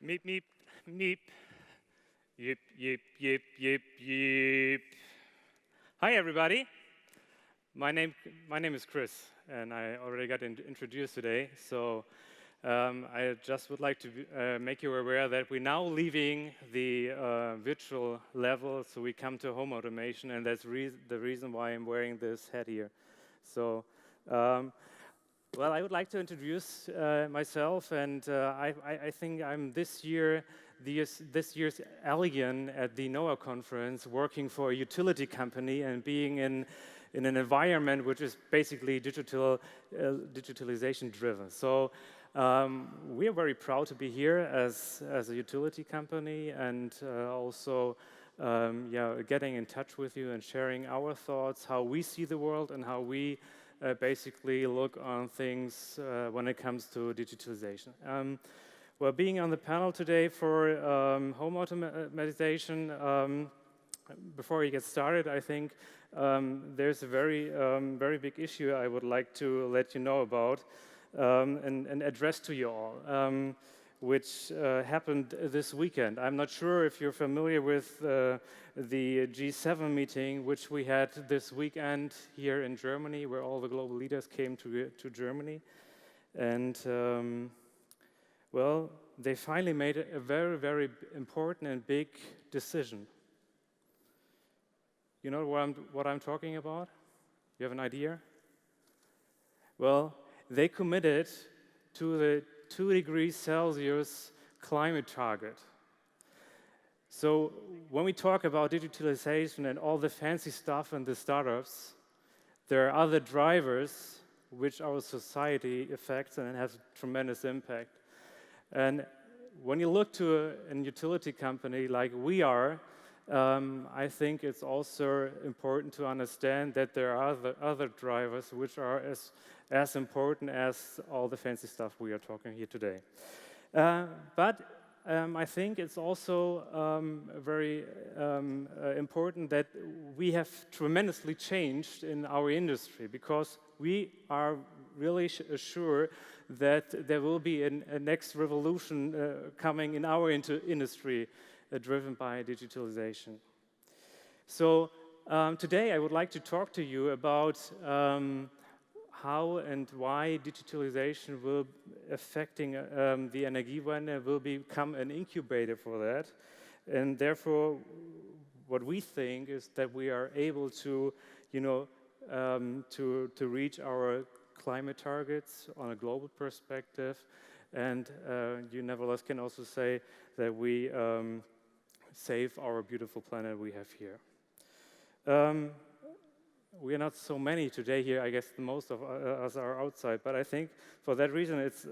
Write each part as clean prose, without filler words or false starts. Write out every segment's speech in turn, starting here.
Meep, meep, meep. Yip, yip, yip, yip, yip. Hi, everybody. My name, my name is Chris, and I already got introduced today. So I just would like to make you aware that we're now leaving the virtual level, so we come to home automation, and that's the reason why I'm wearing this hat here. So. Well, I would like to introduce myself, and I think I'm this year's alien at the NOAH conference, working for a utility company and being in an environment which is basically digitalization driven. So we are very proud to be here as a utility company, and also getting in touch with you and sharing our thoughts, how we see the world and how we basically look on things when it comes to digitalization. Well, being on the panel today for home automation, before we get started, I think there's a very big issue I would like to let you know about and address to you all, which happened this weekend. I'm not sure if you're familiar with the G7 meeting, which we had this weekend here in Germany, where all the global leaders came to Germany. And, well, they finally made a very important and big decision. You know what I'm talking about? You have an idea? Well, they committed to the 2 degrees Celsius climate target. So when we talk about digitalization and all the fancy stuff and the startups, there are other drivers which our society affects and has tremendous impact. And when you look to a utility company like we are, I think it's also important to understand that there are other drivers which are as important as all the fancy stuff we are talking here today. But I think it's also very important that we have tremendously changed in our industry, because we are really sure that there will be a next revolution coming in our industry driven by digitalization. So today I would like to talk to you about how and why digitalization will affecting the Energiewende and will become an incubator for that. And therefore, what we think is that we are able to, to reach our climate targets on a global perspective. And you nevertheless can also say that we save our beautiful planet we have here. We are not so many today here. I guess most of us are outside, but I think for that reason it's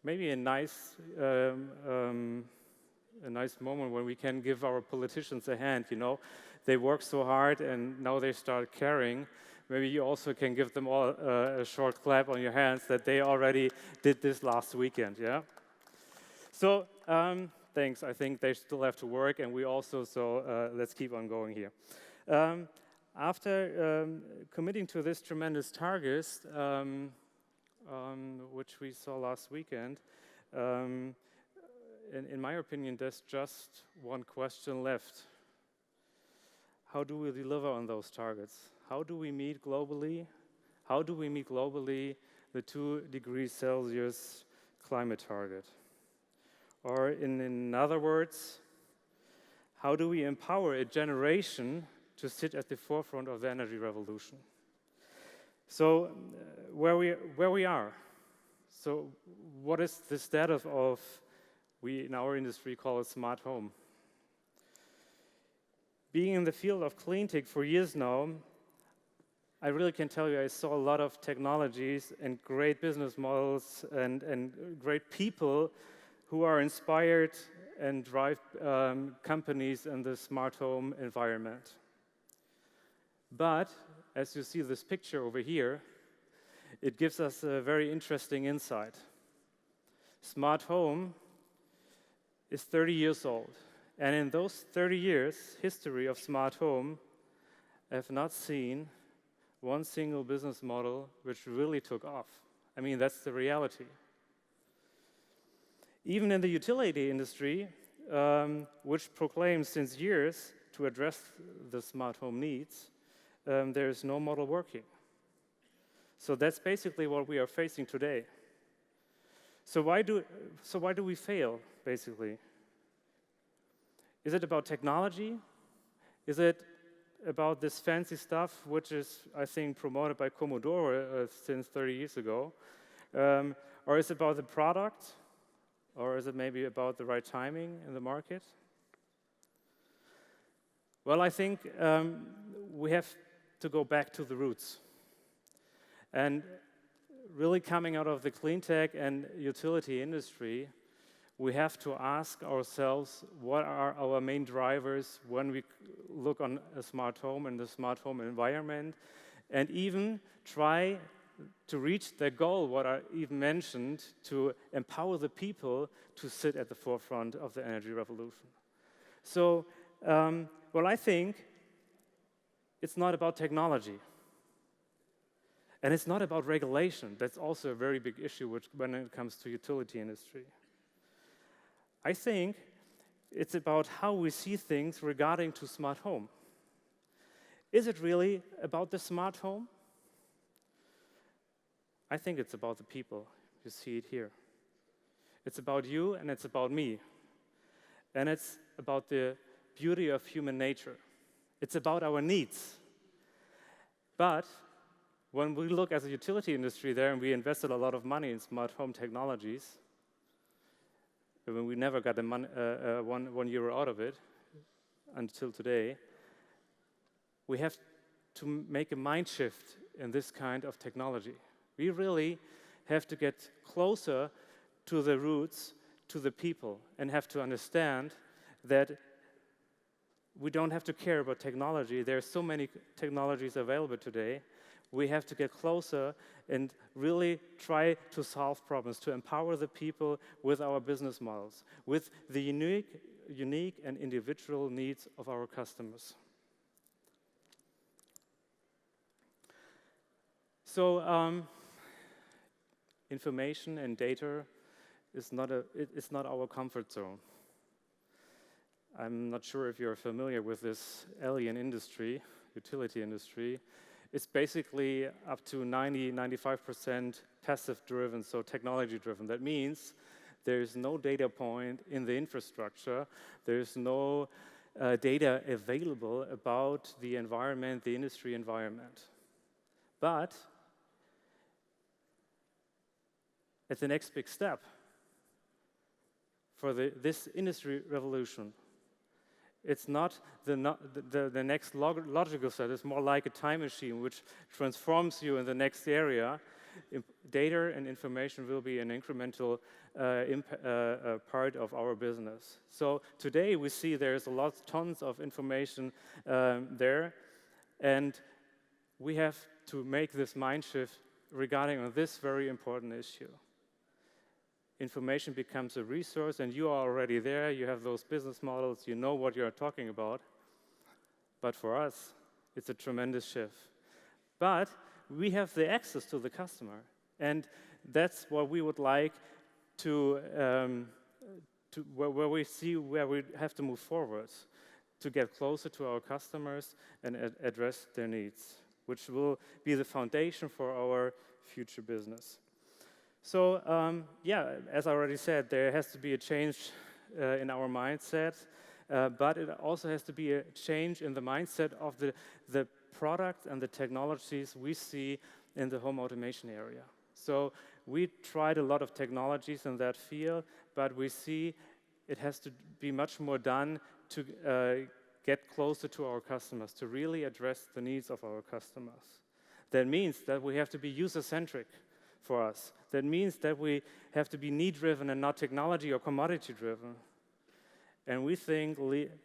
maybe a nice moment when we can give our politicians a hand. They work so hard and now they start caring. Maybe you also can give them all a short clap on your hands that they already did this last weekend. Yeah. So thanks. I think they still have to work, and we also. So let's keep on going here. After committing to this tremendous targets, which we saw last weekend, in my opinion, there's just one question left. How do we deliver on those targets? How do we meet globally? How do we meet globally the 2 degrees Celsius climate target? Or in other words, how do we empower a generation to sit at the forefront of the energy revolution? So where we are. So what is the status of, we in our industry call it smart home? Being in the field of clean tech for years now, I really can tell you I saw a lot of technologies and great business models and great people who are inspired and drive companies in the smart home environment. But as you see this picture over here, it gives us a very interesting insight. Smart home is 30 years old. And in those 30 years, history of smart home, I have not seen one single business model which really took off. I mean, that's the reality. Even in the utility industry, which proclaims since years to address the smart home needs, there is no model working. So that's basically what we are facing today. So why do we fail, basically? Is it about technology? Is it about this fancy stuff, which is, I think, promoted by Commodore since 30 years ago? Or is it about the product? Or is it maybe about the right timing in the market? Well, I think we have to go back to the roots. And really coming out of the clean tech and utility industry, we have to ask ourselves, what are our main drivers when we look on a smart home and the smart home environment, and even try to reach the goal, what I even mentioned, to empower the people to sit at the forefront of the energy revolution. So, well, I think it's not about technology. And it's not about regulation. That's also a very big issue when it comes to utility industry. I think it's about how we see things regarding to smart home. Is it really about the smart home? I think it's about the people. You see it here. It's about you and it's about me. And it's about the beauty of human nature. It's about our needs. But when we look as a utility industry there, and we invested a lot of money in smart home technologies, when we never got €1 out of it until today, we have to make a mind shift in this kind of technology. We really have to get closer to the roots, to the people, and have to understand that we don't have to care about technology. There are so many technologies available today. We have to get closer and really try to solve problems, to empower the people with our business models, with the unique and individual needs of our customers. So, information and data is not our comfort zone. I'm not sure if you're familiar with this alien industry, utility industry. It's basically up to 90–95% passive-driven, so technology-driven. That means there's no data point in the infrastructure. There's no data available about the environment, the industry environment. But at the next big step for this industry revolution, it's not the next logical step. It's more like a time machine which transforms you in the next area. Data and information will be an incremental part of our business. So today we see there's tons of information there, and we have to make this mind shift regarding this very important issue. Information becomes a resource, and you are already there. You have those business models. You know what you're talking about. But for us, it's a tremendous shift. But we have the access to the customer, and that's what we would like to where we see where we have to move forward to get closer to our customers and address their needs, which will be the foundation for our future business. So, yeah, as I already said, there has to be a change in our mindset, but it also has to be a change in the mindset of the products and the technologies we see in the home automation area. So we tried a lot of technologies in that field, but we see it has to be much more done to get closer to our customers, to really address the needs of our customers. That means that we have to be user-centric for us. That means that we have to be need-driven and not technology or commodity-driven. And we think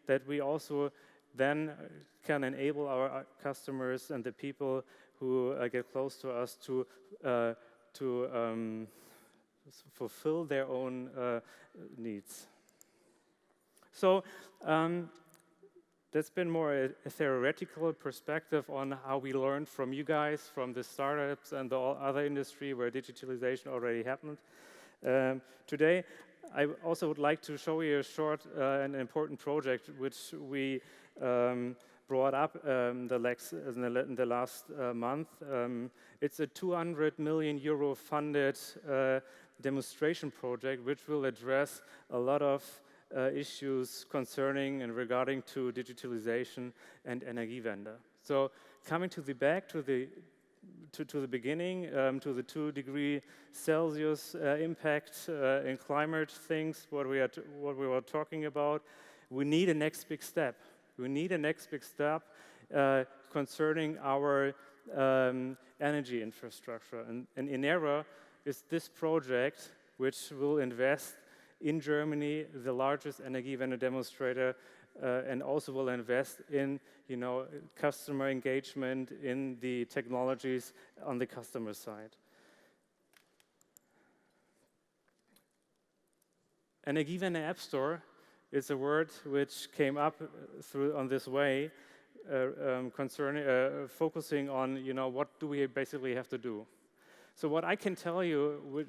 that we also then can enable our customers and the people who get close to us to fulfill their own needs. So that's been more a theoretical perspective on how we learned from you guys, from the startups and the other industry where digitalization already happened. Today, I also would like to show you a short and important project which we brought up in the last month. It's a 200 million euro funded demonstration project which will address a lot of issues concerning and regarding to digitalization and Energiewende. So coming to the back to the beginning, to the 2 degrees Celsius impact in climate things, what we were talking about, we need a next big step. We need a next big step concerning our energy infrastructure. And enera is this project which will invest in Germany, the largest Energiewende demonstrator, and also will invest in, customer engagement in the technologies on the customer side. Energiewende App Store is a word which came up on this way, focusing on, what do we basically have to do. So what I can tell you,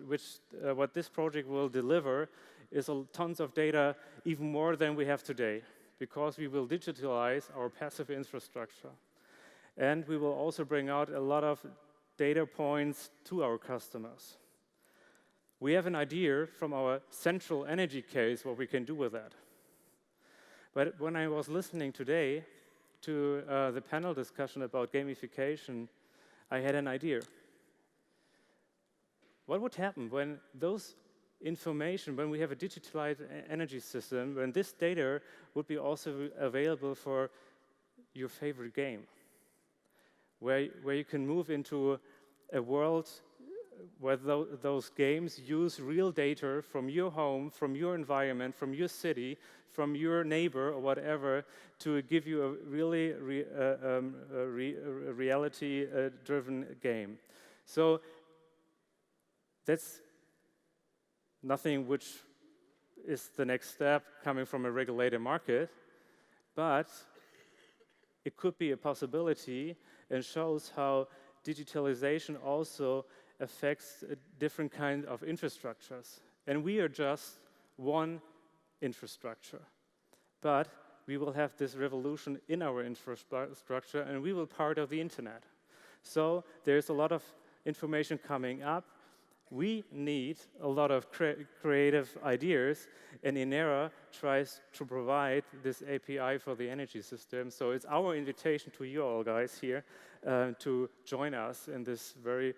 what this project will deliver, is tons of data, even more than we have today, because we will digitalize our passive infrastructure. And we will also bring out a lot of data points to our customers. We have an idea from our central energy case what we can do with that. But when I was listening today to the panel discussion about gamification, I had an idea. What would happen when those information, when we have a digitalized energy system, when this data would be also available for your favorite game, where you can move into a world where those games use real data from your home, from your environment, from your city, from your neighbor or whatever, to give you a really reality-driven game. So that's nothing which is the next step coming from a regulated market, but it could be a possibility and shows how digitalization also affects different kinds of infrastructures. And we are just one infrastructure. But we will have this revolution in our infrastructure, and we will be part of the internet. So there's a lot of information coming up. We need a lot of creative ideas, and enera tries to provide this API for the energy system. So it's our invitation to you all guys here to join us in this very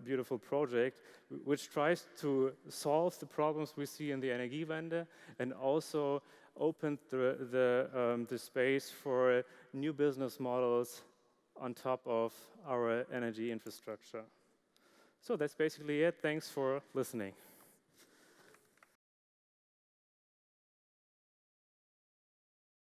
beautiful project, which tries to solve the problems we see in the Energiewende and also open the space for new business models on top of our energy infrastructure. So that's basically it. Thanks for listening.